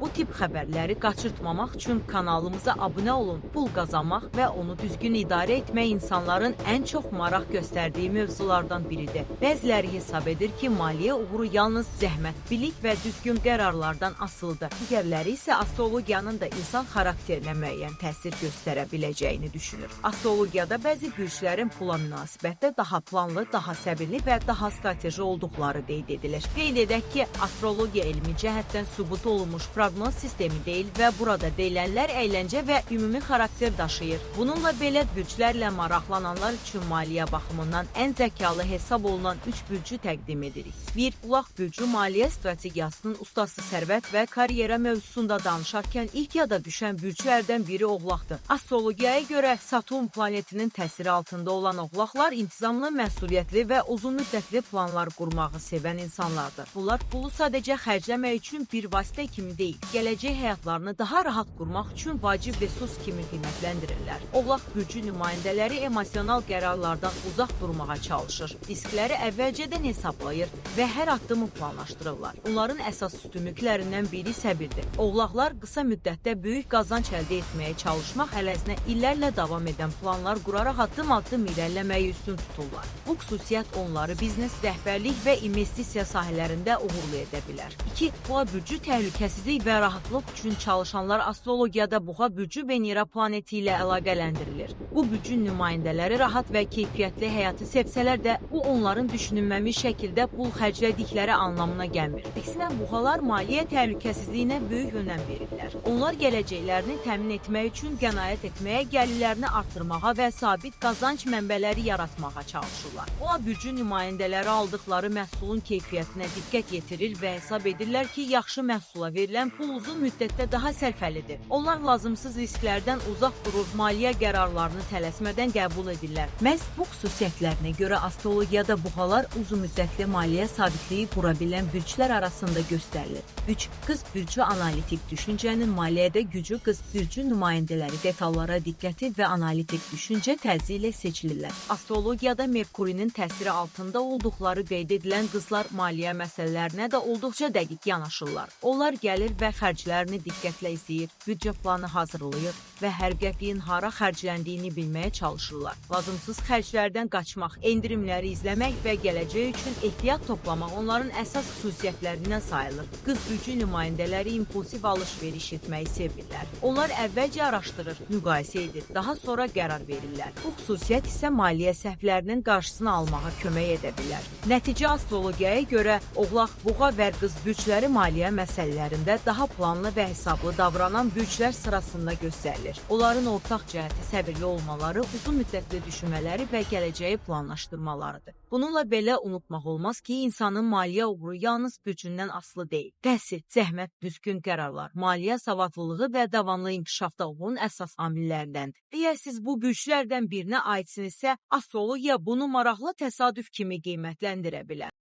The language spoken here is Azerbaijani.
Bu tip xəbərləri qaçırtmamaq üçün kanalımıza abunə olun. Pul qazanmaq və onu düzgün idarə etmək insanların ən çox maraq göstərdiyi mövzulardan biridir. Bəziləri hesab edir ki, maliyyə uğuru yalnız zəhmət, bilik və düzgün qərarlardan asılıdır. Digərləri isə astrologiyanın da insan xarakterinə müəyyən təsir göstərə biləcəyini düşünür. Astrologiyada bəzi bürclərin pula münasibətdə daha planlı, daha səbirli və daha strateji olduqları qeyd edilir. Qeyd edək ki, astrologiya elmi cəhətdən sübut olunmuş proqnoz sistemi deyil və burada deyilənlər əyləncə və ümumi xarakter daşıyır. Bununla belə bürclərlə maraqlananlar üçün maliyyə baxımından ən zəkalı hesab olunan 3 bürcü təqdim edirik. 1. Ulaq bürcü maliyyə strategiyasının ustası sərvət və karyera mövzusunda danışarkən ilk yada düşən bürclərdən biri Oğlaqdır. Astrologiyaya görə Saturn planetinin təsiri altında olan Oğlaqlar intizamlı, məsuliyyətli və uzunmüddətli planlar qurmağı sevən insanlardır. Bunlar pulu sadəcə xərcləmək üçün bir vasitə kimi deyil, gələcək həyatlarını daha rahat qurmaq üçün vacib resurs kimi qiymətləndirirlər. Oğlaq bürcü nümayəndələri emosional qərarlardan uzaq durmağa çalışır. Riskləri əvvəlcədən hesablayır və hər addımı planlaşdırırlar. Onların əsas üstünlüklərindən biri səbirdir. Oğlaqlar qısa müddətdə böyük qazanc əldə etməyə çalışmaq əvəzinə illərlə davam edən planlar quraraq addım-addım irəliləməyi üstün tuturlar. Bu xüsusiyyət onları biznes, rəhbərlik və investisiya sahələrində uğurlu edə bilər. 2. Boğa bürcü təhlükəsizlik və rahatlıq üçün çalışanlar astrologiyada Boğa bürcü Venera planeti ilə əlaqələndirilir. Bu bürcün nümayəndələri rahat və keyfiyyətli həyatı sevsələr də, bu onların düşünülməmiş şəkildə pul xərclədikləri anlamına gəlmir. Əksinə, Boğalar maliyyə təhlükəsizliyinə böyük önəm verirlər. Onlar gələcəklərini təmin etmək üçün qənaət etməyə, gəlirlərini artırmağa və sabit qazanc mənbələri yaratmağa çalışırlar. Boğa bürcü nümayəndələri aldıqları məhsulun keyfiyyətinə diqqət yetirir və hesab edirlər ki, yaxşı məhsula verilən pul uzun müddətdə daha sərfəlidir. Onlar lazımsız risklərdən uzaq durur, maliyyə qərarlarını tələsmədən qəbul edirlər. Məhz bu xüsusiyyətlərinə görə astrologiyada Boğalar uzunmüddətli maliyyə sabitliyi qura bilən bürclər arasında göstərilir. 3. Qız bürcü analitik düşüncənin maliyyədə gücü. Qız bürcü nümayəndələri detallara diqqəti və analitik düşüncə tərzi ilə seçilirlər. Astrologiyada Merkurinin təsiri altında olduqları qeyd edilən qızlar maliyyə məsələlərinə də olduqca dəqiq yanaşırlar. Onlar gəlir və xərclərini diqqətlə izləyir, büdcə planı hazırlayır və hər qəpiyin hara xərcləndiyini bilməyə çalışırlar. Lazımsız xərclərdən qaçmaq, endirimləri izləmək və gələcək üçün ehtiyat toplamaq onların əsas xüsusiyyətlərindən sayılır. Qız bürcü nümayəndələri impulsiv alış-veriş etməyi sevirlər. Onlar əvvəlcə araşdırır, müqayisə edir, daha sonra qərar verirlər. Bu xüsusiyyət isə maliyyə səhvlərinin qarşısını almağa kömək edə bilər. Nəticə astrologiyaya görə Oğlaq, Boğa və Qız bürcləri maliyyə məsələlərində daha planlı və hesablı davranan bürclər sırasında göstərilir. Onların ortaq cəhəti səbirli olmaları, uzun müddətli düşünmələri və gələcəyi planlaşdırmalarıdır. Bununla belə unutmaq olmaz ki, insanın maliyyə uğuru yalnız bürcündən asılı deyil. Təhsil, zəhmət, düzgün qərarlar, maliyyə savadlılığı və davamlı inkişafda onun əsas amillərindəndir. Əgər siz bu bürclərdən birinə aidsinizsə, astrologiya bunu maraqlı təsadüf kimi qiymətləndirə bilər.